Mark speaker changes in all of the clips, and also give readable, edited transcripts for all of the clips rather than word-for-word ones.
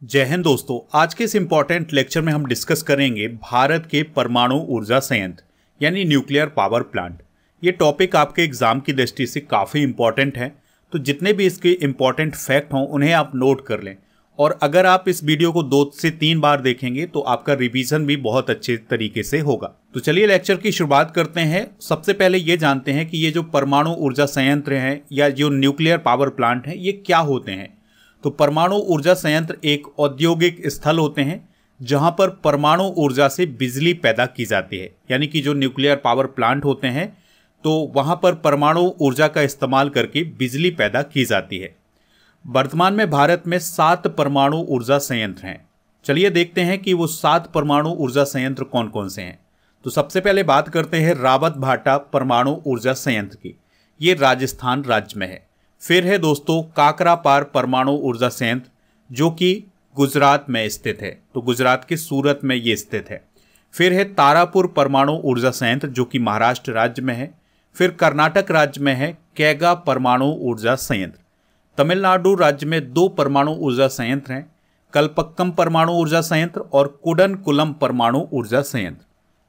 Speaker 1: जय हिंद दोस्तों। आज के इस इम्पॉर्टेंट लेक्चर में हम डिस्कस करेंगे भारत के परमाणु ऊर्जा संयंत्र यानी न्यूक्लियर पावर प्लांट। ये टॉपिक आपके एग्जाम की दृष्टि से काफ़ी इम्पॉर्टेंट है, तो जितने भी इसके इम्पॉर्टेंट फैक्ट हों उन्हें आप नोट कर लें। और अगर आप इस वीडियो को 2 से 3 बार देखेंगे तो आपका रिवीजन भी बहुत अच्छे तरीके से होगा। तो चलिए लेक्चर की शुरुआत करते हैं। सबसे पहले ये जानते हैं कि ये जो परमाणु ऊर्जा संयंत्र हैं या जो न्यूक्लियर पावर प्लांट हैं ये क्या होते हैं। तो परमाणु ऊर्जा संयंत्र एक औद्योगिक स्थल होते हैं जहां पर परमाणु ऊर्जा से बिजली पैदा की जाती है। यानी कि जो न्यूक्लियर पावर प्लांट होते हैं तो वहां पर परमाणु ऊर्जा का इस्तेमाल करके बिजली पैदा की जाती है। वर्तमान में भारत में 7 परमाणु ऊर्जा संयंत्र हैं। चलिए देखते हैं कि वो 7 परमाणु ऊर्जा संयंत्र कौन कौन से हैं। तो सबसे पहले बात करते हैं रावत भाटा परमाणु ऊर्जा संयंत्र की। ये राजस्थान राज्य में है। फिर है दोस्तों काकरापार परमाणु ऊर्जा संयंत्र जो कि गुजरात में स्थित है, तो गुजरात के सूरत में ये स्थित है। फिर है तारापुर परमाणु ऊर्जा संयंत्र जो कि महाराष्ट्र राज्य में है। फिर कर्नाटक राज्य में है कैगा परमाणु ऊर्जा संयंत्र। तमिलनाडु राज्य में 2 परमाणु ऊर्जा संयंत्र हैं, कलपक्कम परमाणु ऊर्जा संयंत्र और कुडनकुलम परमाणु ऊर्जा संयंत्र।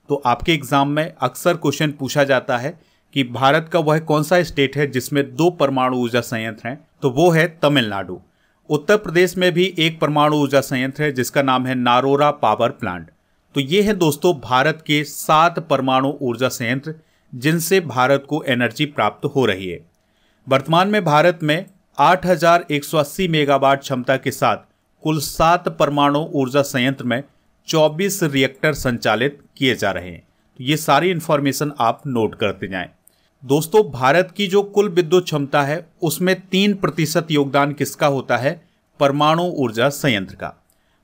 Speaker 1: तो आपके एग्जाम में अक्सर क्वेश्चन पूछा जाता है कि भारत का वह कौन सा स्टेट है जिसमें 2 परमाणु ऊर्जा संयंत्र हैं, तो वो है तमिलनाडु। उत्तर प्रदेश में भी एक परमाणु ऊर्जा संयंत्र है जिसका नाम है नारोरा पावर प्लांट। तो ये है दोस्तों भारत के 7 परमाणु ऊर्जा संयंत्र जिनसे भारत को एनर्जी प्राप्त हो रही है। वर्तमान में भारत में 8180 मेगावाट क्षमता के साथ कुल 7 परमाणु ऊर्जा संयंत्र में 24 रिएक्टर संचालित किए जा रहे हैं। तो ये सारी इंफॉर्मेशन आप नोट करते जाएं। दोस्तों भारत की जो कुल विद्युत क्षमता है उसमें 3% योगदान किसका होता है? परमाणु ऊर्जा संयंत्र का।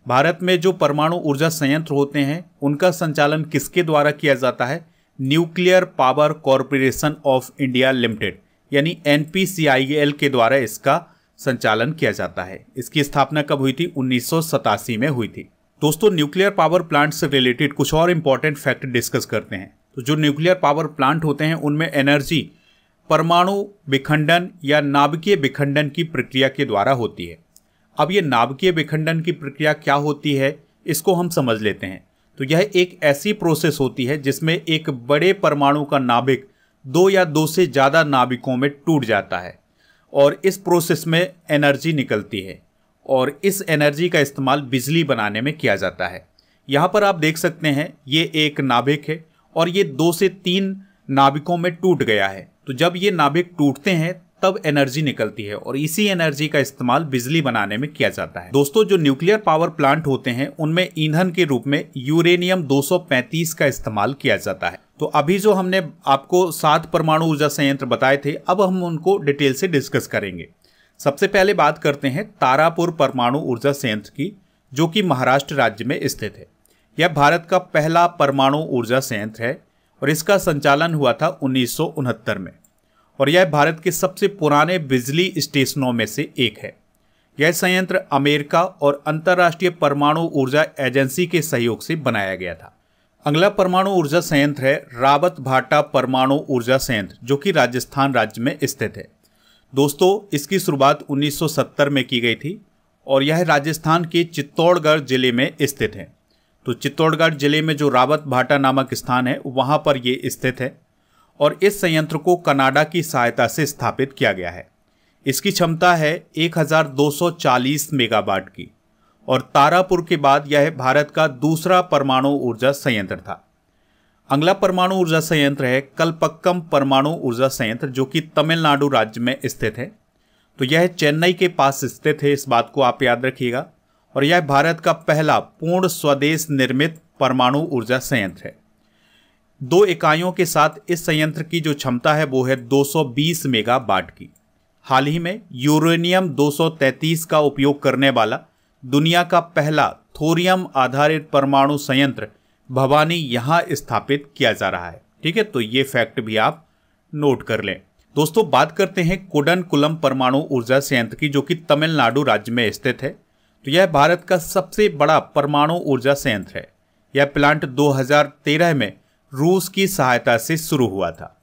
Speaker 1: भारत में जो परमाणु ऊर्जा संयंत्र होते हैं उनका संचालन किसके द्वारा किया जाता है? Nuclear power corporation of India limited यानी NPCIL के द्वारा इसका संचालन किया जाता है। इसकी स्थापना कब हुई थी? 1987 में हुई थी। दोस्तों न्यूक्लियर पावर प्लांट से रिलेटेड कुछ और इंपॉर्टेंट फैक्ट डिस्कस करते हैं। तो जो न्यूक्लियर पावर प्लांट होते हैं उनमें एनर्जी परमाणु विखंडन या नाभिकीय विखंडन की प्रक्रिया के द्वारा होती है। अब ये नाभिकीय विखंडन की प्रक्रिया क्या होती है इसको हम समझ लेते हैं। तो यह एक ऐसी प्रोसेस होती है जिसमें एक बड़े परमाणु का नाभिक 2 या 2 से ज़्यादा नाभिकों में टूट जाता है और इस प्रोसेस में एनर्जी निकलती है और इस एनर्जी का इस्तेमाल बिजली बनाने में किया जाता है। यहाँ पर आप देख सकते हैं ये एक नाभिक है और ये 2 से 3 नाभिकों में टूट गया है। तो जब ये नाभिक टूटते हैं तब एनर्जी निकलती है और इसी एनर्जी का इस्तेमाल बिजली बनाने में किया जाता है। दोस्तों जो न्यूक्लियर पावर प्लांट होते हैं उनमें ईंधन के रूप में यूरेनियम 235 का इस्तेमाल किया जाता है। तो अभी जो हमने आपको 7 परमाणु ऊर्जा संयंत्र बताए थे अब हम उनको डिटेल से डिस्कस करेंगे। सबसे पहले बात करते हैं तारापुर परमाणु ऊर्जा संयंत्र की जो कि महाराष्ट्र राज्य में स्थित है। यह भारत का पहला परमाणु ऊर्जा संयंत्र है और इसका संचालन हुआ था 1969 में और यह भारत के सबसे पुराने बिजली स्टेशनों में से एक है। यह संयंत्र अमेरिका और अंतर्राष्ट्रीय परमाणु ऊर्जा एजेंसी के सहयोग से बनाया गया था। अगला परमाणु ऊर्जा संयंत्र है रावत भाटा परमाणु ऊर्जा संयंत्र जो कि राजस्थान राज्य में स्थित है। दोस्तों इसकी शुरुआत 1970 में की गई थी और यह राजस्थान के चित्तौड़गढ़ जिले में स्थित है। तो चित्तौड़गढ़ जिले में जो रावत भाटा नामक स्थान है वहां पर ये स्थित है और इस संयंत्र को कनाडा की सहायता से स्थापित किया गया है। इसकी क्षमता है 1240 मेगावाट की और तारापुर के बाद यह भारत का दूसरा परमाणु ऊर्जा संयंत्र था। अगला परमाणु ऊर्जा संयंत्र है कलपक्कम परमाणु ऊर्जा संयंत्र जो कि तमिलनाडु राज्य में स्थित है। तो यह चेन्नई के पास स्थित है, इस बात को आप याद रखिएगा। और यह भारत का पहला पूर्ण स्वदेश निर्मित परमाणु ऊर्जा संयंत्र है। 2 इकाइयों के साथ इस संयंत्र की जो क्षमता है वो है 220 मेगावाट की। हाल ही में यूरेनियम 233 का उपयोग करने वाला दुनिया का पहला थोरियम आधारित परमाणु संयंत्र भवानी यहाँ स्थापित किया जा रहा है। ठीक है, तो ये फैक्ट भी आप नोट कर लें। दोस्तों बात करते हैं कुडनकुलम परमाणु ऊर्जा संयंत्र की जो कि तमिलनाडु राज्य में स्थित है। तो यह भारत का सबसे बड़ा परमाणु ऊर्जा संयंत्र है। यह प्लांट 2013 में रूस की सहायता से शुरू हुआ था।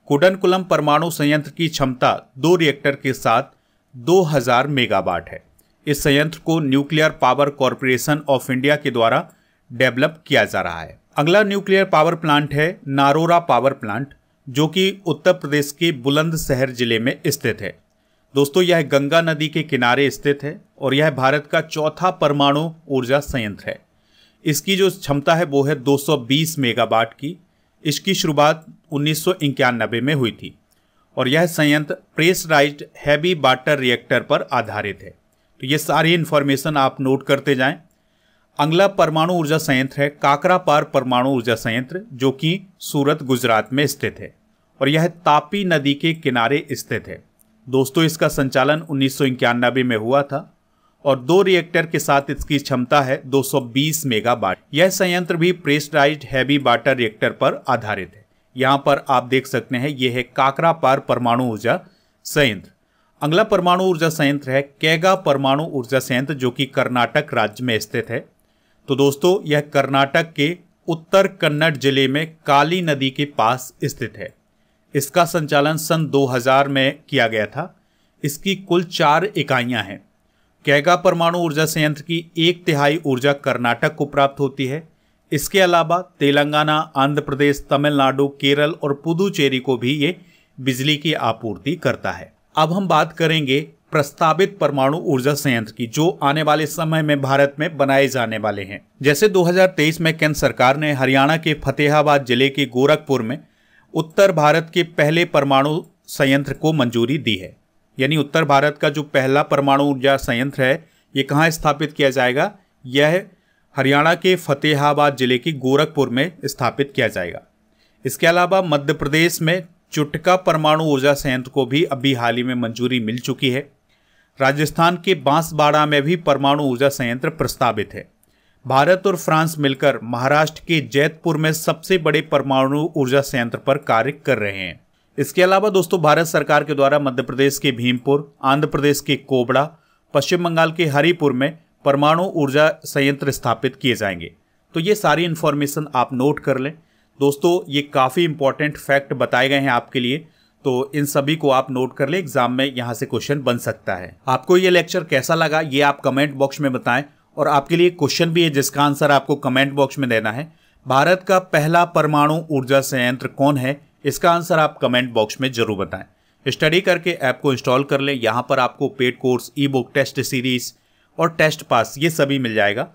Speaker 1: कुडनकुलम परमाणु संयंत्र की क्षमता 2 रिएक्टर के साथ 2000 मेगावाट है। इस संयंत्र को nuclear power corporation of India के द्वारा डेवलप किया जा रहा है। अगला न्यूक्लियर पावर प्लांट है नारोरा पावर प्लांट, जो कि उत्तर प्रदेश के बुलंदशहर जिले में स्थित है। दोस्तों, यह गंगा नदी के किनारे स्थित है और यह भारत का चौथा परमाणु ऊर्जा संयंत्र है। इसकी जो क्षमता है वो है 220 मेगावाट की। इसकी शुरुआत 1991 में हुई थी और यह संयंत्र प्रेशराइज्ड हैवी वाटर रिएक्टर पर आधारित है। तो ये सारी इन्फॉर्मेशन आप नोट करते जाएं। अगला परमाणु ऊर्जा संयंत्र है काकरापार परमाणु ऊर्जा संयंत्र, जो कि सूरत गुजरात में स्थित है और यह तापी नदी के किनारे स्थित है। दोस्तों, इसका संचालन 1991 में हुआ था और 2 रिएक्टर के साथ इसकी क्षमता है 220 मेगावाट। यह संयंत्र भी प्रेशराइज्ड हैवी वाटर रिएक्टर पर आधारित है। यहाँ पर आप देख सकते हैं, यह है काकरापार परमाणु ऊर्जा संयंत्र। अगला परमाणु ऊर्जा संयंत्र है कैगा परमाणु ऊर्जा संयंत्र, जो कि कर्नाटक राज्य में स्थित है। तो दोस्तों, यह कर्नाटक के उत्तर कन्नड़ जिले में काली नदी के पास स्थित है। इसका संचालन सन 2000 में किया गया था। इसकी कुल 4 इकाइयां हैं। कैगा परमाणु ऊर्जा संयंत्र की 1/3 ऊर्जा कर्नाटक को प्राप्त होती है। इसके अलावा तेलंगाना, आंध्र प्रदेश, तमिलनाडु, केरल और पुदुचेरी को भी ये बिजली की आपूर्ति करता है। अब हम बात करेंगे प्रस्तावित परमाणु ऊर्जा संयंत्र की, जो आने वाले समय में भारत में बनाए जाने वाले हैं। जैसे 2023 में केंद्र सरकार ने हरियाणा के फतेहाबाद जिले के गोरखपुर में उत्तर भारत के पहले परमाणु संयंत्र को मंजूरी दी है। यानी उत्तर भारत का जो पहला परमाणु ऊर्जा संयंत्र है, ये कहाँ स्थापित किया जाएगा? यह हरियाणा के फतेहाबाद जिले के गोरखपुर में स्थापित किया जाएगा। इसके अलावा मध्य प्रदेश में चुटका परमाणु ऊर्जा संयंत्र को भी अभी हाल ही में मंजूरी मिल चुकी है। राजस्थान के बांसवाड़ा में भी परमाणु ऊर्जा संयंत्र प्रस्तावित है। भारत और फ्रांस मिलकर महाराष्ट्र के जैतपुर में सबसे बड़े परमाणु ऊर्जा संयंत्र पर कार्य कर रहे हैं। इसके अलावा दोस्तों, भारत सरकार के द्वारा मध्य प्रदेश के भीमपुर, आंध्र प्रदेश के कोबड़ा, पश्चिम बंगाल के हरिपुर में परमाणु ऊर्जा संयंत्र स्थापित किए जाएंगे। तो ये सारी इन्फॉर्मेशन आप नोट कर लें। दोस्तों, ये काफ़ी इंपॉर्टेंट फैक्ट बताए गए हैं आपके लिए, तो इन सभी को आप नोट कर लें। एग्जाम में यहाँ से क्वेश्चन बन सकता है। आपको ये लेक्चर कैसा लगा ये आप कमेंट बॉक्स में बताएं। और आपके लिए क्वेश्चन भी है जिसका आंसर आपको कमेंट बॉक्स में देना है। भारत का पहला परमाणु ऊर्जा संयंत्र कौन है, इसका आंसर आप कमेंट बॉक्स में जरूर बताएं। स्टडी करके ऐप को इंस्टॉल कर लें। यहाँ पर आपको paid course, e book, test series और टेस्ट पास ये सभी मिल जाएगा।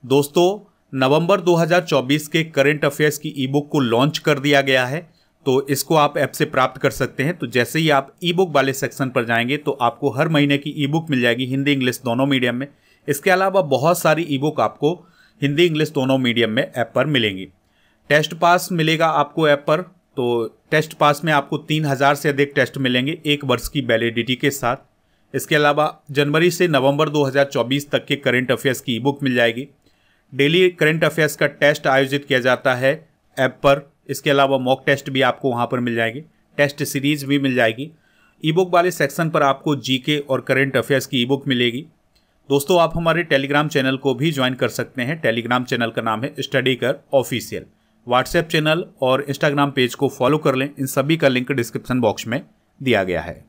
Speaker 1: दोस्तों, नवंबर 2024 के करंट अफेयर्स की ई बुक को लॉन्च कर दिया गया है, तो इसको आप ऐप से प्राप्त कर सकते हैं। तो जैसे ही आप ई बुक वाले सेक्शन पर जाएंगे तो आपको हर महीने की ई बुक मिल जाएगी, हिंदी इंग्लिश दोनों मीडियम में। इसके अलावा बहुत सारी ई बुक आपको हिंदी इंग्लिश दोनों मीडियम में ऐप पर मिलेंगी। टेस्ट पास मिलेगा आपको ऐप पर। तो टेस्ट पास में आपको 3000 से अधिक टेस्ट मिलेंगे 1 वर्ष की वैलिडिटी के साथ। इसके अलावा जनवरी से नवंबर 2024 तक के करंट अफेयर्स की ई बुक मिल जाएगी। डेली करंट अफेयर्स का टेस्ट आयोजित किया जाता है ऐप पर। इसके अलावा मॉक टेस्ट भी आपको वहाँ पर मिल जाएगी, टेस्ट सीरीज भी मिल जाएगी। ई बुक वाले सेक्शन पर आपको जीके और करंट अफेयर्स की ई बुक मिलेगी। दोस्तों, आप हमारे टेलीग्राम चैनल को भी ज्वाइन कर सकते हैं। टेलीग्राम चैनल का नाम है स्टडी कर ऑफिशियल। व्हाट्सएप चैनल और इंस्टाग्राम पेज को फॉलो कर लें। इन सभी का लिंक डिस्क्रिप्शन बॉक्स में दिया गया है।